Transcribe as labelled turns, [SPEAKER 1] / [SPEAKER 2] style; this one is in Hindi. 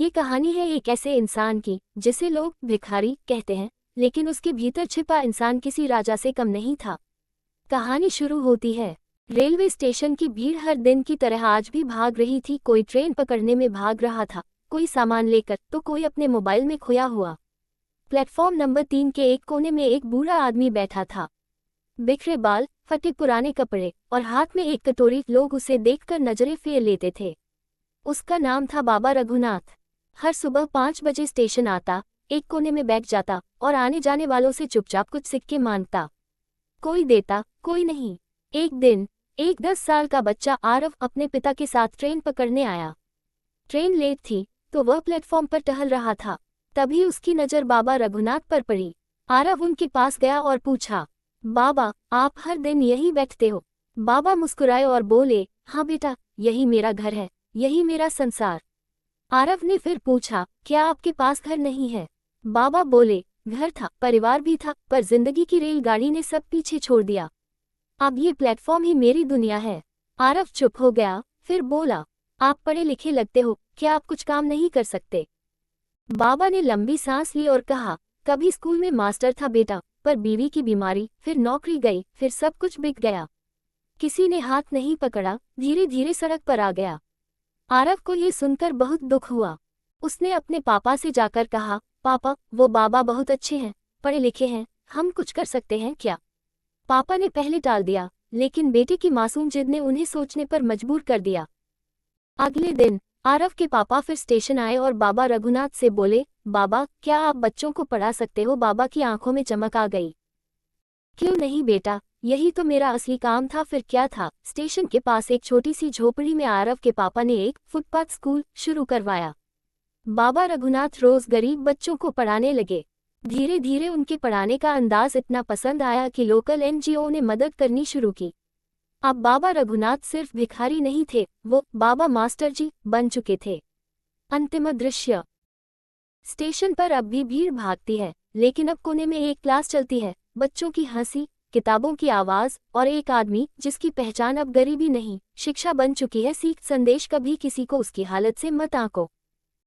[SPEAKER 1] ये कहानी है एक ऐसे इंसान की जिसे लोग भिखारी कहते हैं, लेकिन उसके भीतर छिपा इंसान किसी राजा से कम नहीं था। कहानी शुरू होती है। रेलवे स्टेशन की भीड़ हर दिन की तरह आज भी भाग रही थी। कोई ट्रेन पकड़ने में भाग रहा था, कोई सामान लेकर तो कोई अपने मोबाइल में खोया हुआ। प्लेटफॉर्म नंबर 3 के एक कोने में एक बूढ़ा आदमी बैठा था। बिखरे बाल, फटे पुराने कपड़े और हाथ में एक कटोरी। लोग उसे देखकर नजरें फेर लेते थे। उसका नाम था बाबा रघुनाथ। हर सुबह 5 बजे स्टेशन आता, एक कोने में बैठ जाता और आने जाने वालों से चुपचाप कुछ सिक्के मांगता। कोई देता, कोई नहीं। एक दिन एक 10 साल का बच्चा आरव अपने पिता के साथ ट्रेन पकड़ने आया। ट्रेन लेट थी तो वह प्लेटफॉर्म पर टहल रहा था। तभी उसकी नज़र बाबा रघुनाथ पर पड़ी। आरव उनके पास गया और पूछा, बाबा, आप हर दिन यहीं बैठते हो? बाबा मुस्कुराए और बोले, हाँ बेटा, यही मेरा घर है, यही मेरा संसार। आरव ने फिर पूछा, क्या आपके पास घर नहीं है? बाबा बोले, घर था, परिवार भी था, पर जिंदगी की रेलगाड़ी ने सब पीछे छोड़ दिया। अब ये प्लेटफॉर्म ही मेरी दुनिया है। आरव चुप हो गया, फिर बोला, आप पढ़े लिखे लगते हो, क्या आप कुछ काम नहीं कर सकते? बाबा ने लंबी सांस ली और कहा, कभी स्कूल में मास्टर था बेटा, पर बीवी की बीमारी, फिर नौकरी गई, फिर सब कुछ बिक गया। किसी ने हाथ नहीं पकड़ा, धीरे धीरे सड़क पर आ गया। आरव को ये सुनकर बहुत दुख हुआ। उसने अपने पापा से जाकर कहा, पापा, वो बाबा बहुत अच्छे हैं, पढ़े लिखे हैं, हम कुछ कर सकते हैं क्या? पापा ने पहले टाल दिया, लेकिन बेटे की मासूम जिद ने उन्हें सोचने पर मजबूर कर दिया। अगले दिन आरव के पापा फिर स्टेशन आए और बाबा रघुनाथ से बोले, बाबा, क्या आप बच्चों को पढ़ा सकते हो? बाबा की आंखों में चमक आ गई। क्यों नहीं बेटा, यही तो मेरा असली काम था। फिर क्या था? स्टेशन के पास एक छोटी सी झोपड़ी में आरव के पापा ने एक फुटपाथ स्कूल शुरू करवाया। बाबा रघुनाथ रोज गरीब बच्चों को पढ़ाने लगे। धीरे धीरे उनके पढ़ाने का अंदाज इतना पसंद आया कि लोकल एनजीओ ने मदद करनी शुरू की। अब बाबा रघुनाथ सिर्फ भिखारी नहीं थे, वो बाबा मास्टर जी बन चुके थे। अंतिम दृश्य। स्टेशन पर अब भी भीड़ भागती है, लेकिन अब कोने में एक क्लास चलती है। बच्चों की हंसी, किताबों की आवाज और एक आदमी जिसकी पहचान अब गरीबी नहीं, शिक्षा बन चुकी है। सीख संदेश, कभी किसी को उसकी हालत से मत आंको।